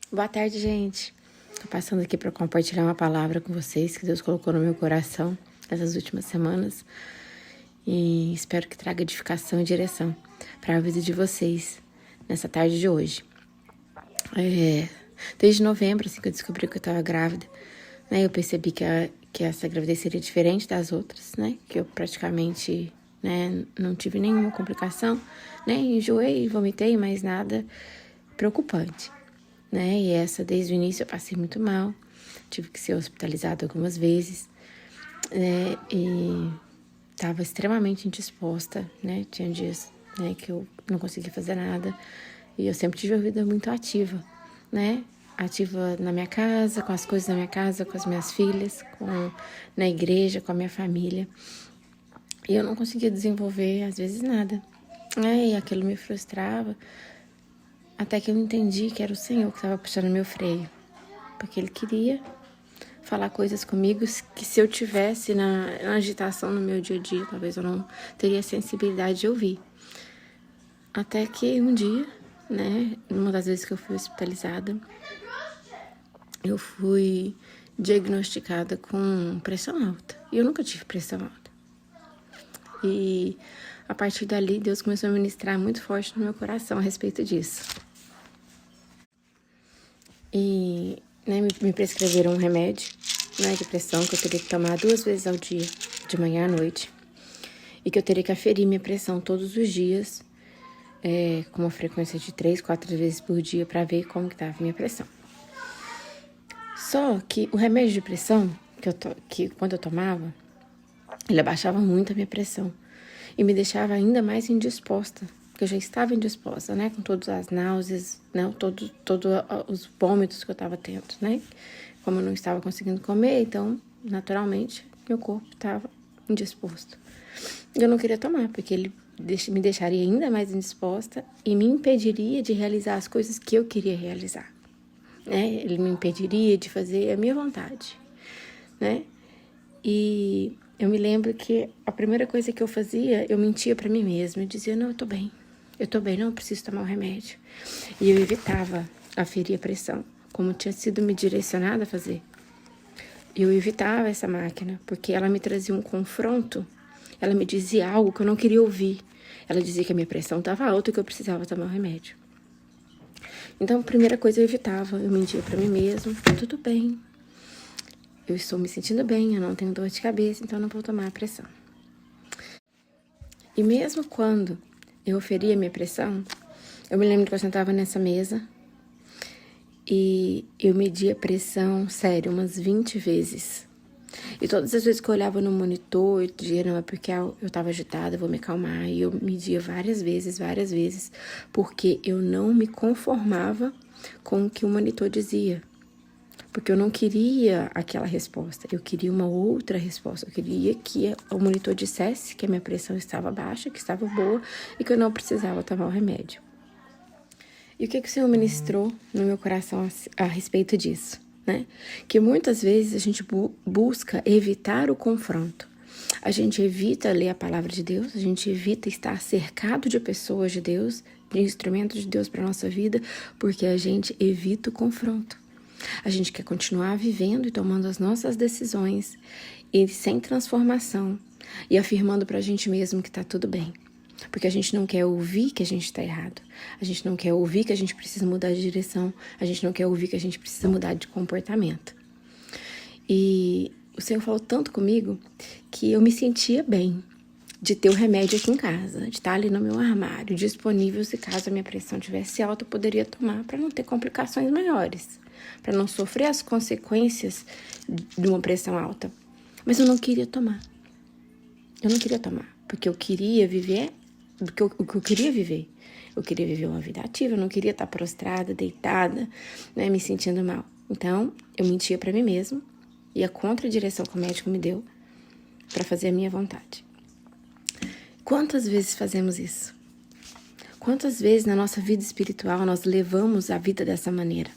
Boa tarde, gente. Tô passando aqui para compartilhar uma palavra com vocês que Deus colocou no meu coração nessas últimas semanas e espero que traga edificação e direção para a vida de vocês nessa tarde de hoje. Desde novembro, assim que eu descobri que eu estava grávida, né, eu percebi que essa gravidez seria diferente das outras, né, que eu praticamente, né, não tive nenhuma complicação, né, enjoei, vomitei, mas nada preocupante. Né? E essa, desde o início, eu passei muito mal. Tive que ser hospitalizada algumas vezes. E estava extremamente indisposta, né? Tinha dias, né, que eu não conseguia fazer nada. E eu sempre tive a vida muito ativa, né? Ativa na minha casa, com as coisas da minha casa, com as minhas filhas, na igreja, com a minha família. E eu não conseguia desenvolver, às vezes, nada. E aquilo me frustrava. Até que eu entendi que era o Senhor que estava puxando meu freio. Porque Ele queria falar coisas comigo que se eu tivesse na agitação no meu dia a dia, talvez eu não teria sensibilidade de ouvir. Até que um dia, né, uma das vezes que eu fui hospitalizada, eu fui diagnosticada com pressão alta. E eu nunca tive pressão alta. E a partir dali, Deus começou a ministrar muito forte no meu coração a respeito disso. E me prescreveram um remédio, né, de pressão que eu teria que tomar 2 vezes ao dia, de manhã à noite. E que eu teria que aferir minha pressão todos os dias, com uma frequência de 3, 4 vezes por dia, para ver como que estava a minha pressão. Só que o remédio de pressão, que quando eu tomava, ele abaixava muito a minha pressão. E me deixava ainda mais indisposta. Porque eu já estava indisposta, né? Com todas as náuseas, né? Todos os vômitos que eu estava tendo, né? Como eu não estava conseguindo comer, então, naturalmente, meu corpo estava indisposto. Eu não queria tomar, porque ele me deixaria ainda mais indisposta e me impediria de realizar as coisas que eu queria realizar, né? Ele me impediria de fazer a minha vontade, né? E eu me lembro que a primeira coisa que eu fazia, eu mentia pra mim mesma. Eu dizia, não, eu tô bem, não preciso tomar o remédio. E eu evitava aferir a pressão, como tinha sido me direcionada a fazer. Eu evitava essa máquina, porque ela me trazia um confronto, ela me dizia algo que eu não queria ouvir. Ela dizia que a minha pressão estava alta e que eu precisava tomar o remédio. Então, a primeira coisa eu evitava, eu mentia pra mim mesma, tudo bem. Eu estou me sentindo bem, eu não tenho dor de cabeça, então não vou tomar a pressão. E mesmo quando eu oferia minha pressão, eu me lembro que eu sentava nessa mesa e eu media a pressão, sério, umas 20 vezes. E todas as vezes que eu olhava no monitor, eu dizia, não, é porque eu estava agitada, eu vou me acalmar. E eu media várias vezes, porque eu não me conformava com o que o monitor dizia. Porque eu não queria aquela resposta, eu queria uma outra resposta. Eu queria que o monitor dissesse que a minha pressão estava baixa, que estava boa e que eu não precisava tomar o remédio. E o que o Senhor ministrou no meu coração a respeito disso, né? Que muitas vezes a gente busca evitar o confronto. A gente evita ler a palavra de Deus, a gente evita estar cercado de pessoas de Deus, de instrumentos de Deus para a nossa vida, porque a gente evita o confronto. A gente quer continuar vivendo e tomando as nossas decisões e sem transformação e afirmando pra gente mesmo que tá tudo bem. Porque a gente não quer ouvir que a gente tá errado. A gente não quer ouvir que a gente precisa mudar de direção. A gente não quer ouvir que a gente precisa mudar de comportamento. E o Senhor falou tanto comigo que eu me sentia bem de ter o remédio aqui em casa, de estar ali no meu armário, disponível se caso a minha pressão tivesse alta, eu poderia tomar para não ter complicações maiores, para não sofrer as consequências de uma pressão alta. Mas eu não queria tomar. Eu não queria tomar, porque eu queria viver o que eu queria viver. Eu queria viver uma vida ativa, eu não queria estar prostrada, deitada, né, me sentindo mal. Então, eu mentia para mim mesma, ia contra a direção que o médico me deu para fazer a minha vontade. Quantas vezes fazemos isso? Quantas vezes na nossa vida espiritual nós levamos a vida dessa maneira?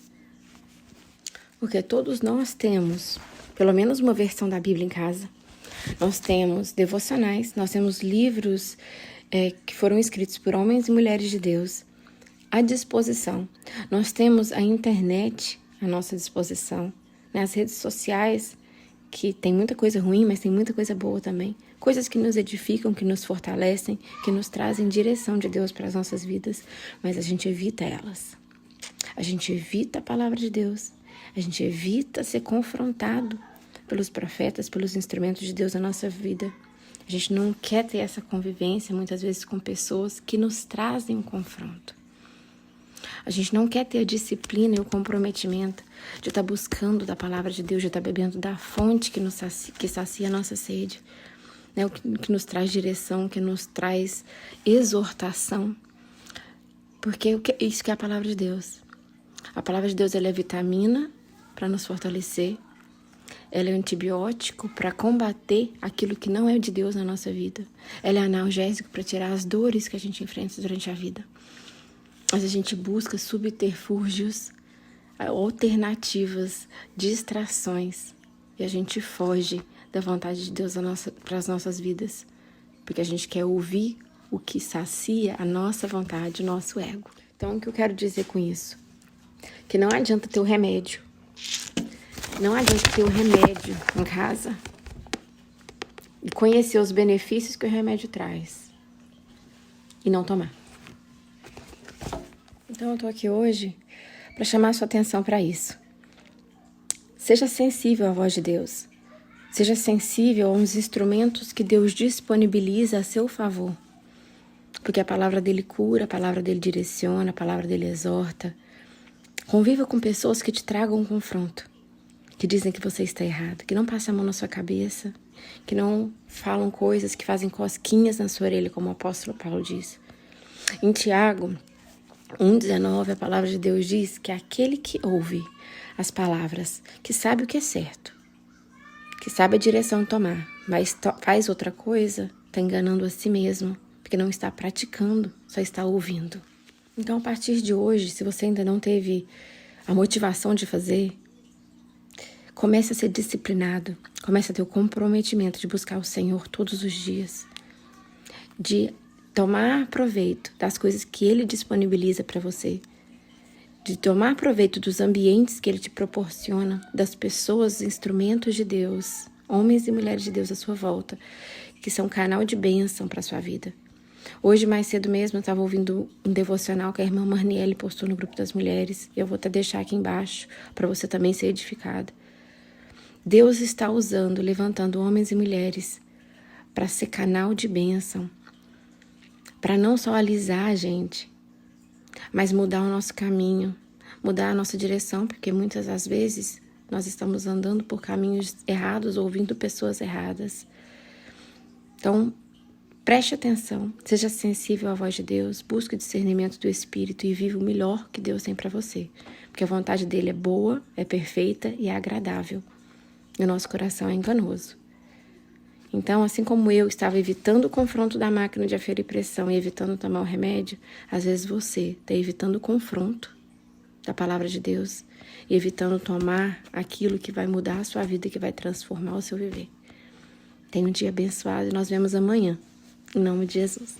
Porque todos nós temos, pelo menos uma versão da Bíblia em casa. Nós temos devocionais, nós temos livros que foram escritos por homens e mulheres de Deus, à disposição. Nós temos a internet à nossa disposição, né? As redes sociais, que tem muita coisa ruim, mas tem muita coisa boa também. Coisas que nos edificam, que nos fortalecem, que nos trazem direção de Deus para as nossas vidas, mas a gente evita elas. A gente evita a palavra de Deus. A gente evita ser confrontado pelos profetas, pelos instrumentos de Deus na nossa vida. A gente não quer ter essa convivência, muitas vezes, com pessoas que nos trazem um confronto. A gente não quer ter a disciplina e o comprometimento de estar buscando da palavra de Deus, de estar bebendo da fonte que sacia a nossa sede, né? O que nos traz direção, que nos traz exortação. Porque isso que é a palavra de Deus. A palavra de Deus, ela é vitamina para nos fortalecer. Ela é antibiótico para combater aquilo que não é de Deus na nossa vida. Ela é analgésico para tirar as dores que a gente enfrenta durante a vida. Mas a gente busca subterfúgios, alternativas, distrações. E a gente foge da vontade de Deus para as nossas vidas. Porque a gente quer ouvir o que sacia a nossa vontade, o nosso ego. Então, o que eu quero dizer com isso? Que não adianta ter o remédio. Não adianta ter o remédio em casa e conhecer os benefícios que o remédio traz e não tomar. Então eu tô aqui hoje para chamar a sua atenção para isso. Seja sensível à voz de Deus. Seja sensível aos instrumentos que Deus disponibiliza a seu favor. Porque a palavra dele cura, a palavra dele direciona, a palavra dele exorta. Conviva com pessoas que te tragam um confronto. Que dizem que você está errado, que não passam a mão na sua cabeça, que não falam coisas, que fazem cosquinhas na sua orelha, como o apóstolo Paulo diz. Em Tiago 1,19, a palavra de Deus diz que aquele que ouve as palavras, que sabe o que é certo, que sabe a direção a tomar, mas faz outra coisa, está enganando a si mesmo, porque não está praticando, só está ouvindo. Então, a partir de hoje, se você ainda não teve a motivação de fazer, comece a ser disciplinado, comece a ter o comprometimento de buscar o Senhor todos os dias, de tomar proveito das coisas que Ele disponibiliza para você, de tomar proveito dos ambientes que Ele te proporciona, das pessoas, instrumentos de Deus, homens e mulheres de Deus à sua volta, que são canal de bênção para a sua vida. Hoje, mais cedo mesmo, eu estava ouvindo um devocional que a irmã Marniele postou no grupo das mulheres, e eu vou até deixar aqui embaixo para você também ser edificado. Deus está usando, levantando homens e mulheres para ser canal de bênção, para não só alisar a gente, mas mudar o nosso caminho, mudar a nossa direção, porque muitas das vezes nós estamos andando por caminhos errados, ouvindo pessoas erradas. Então, preste atenção, seja sensível à voz de Deus, busque o discernimento do Espírito e viva o melhor que Deus tem para você, porque a vontade dele é boa, é perfeita e é agradável. E o nosso coração é enganoso. Então, assim como eu estava evitando o confronto da máquina de aferir pressão e evitando tomar o remédio, às vezes você está evitando o confronto da palavra de Deus e evitando tomar aquilo que vai mudar a sua vida e que vai transformar o seu viver. Tenha um dia abençoado e nós vemos amanhã. Em nome de Jesus.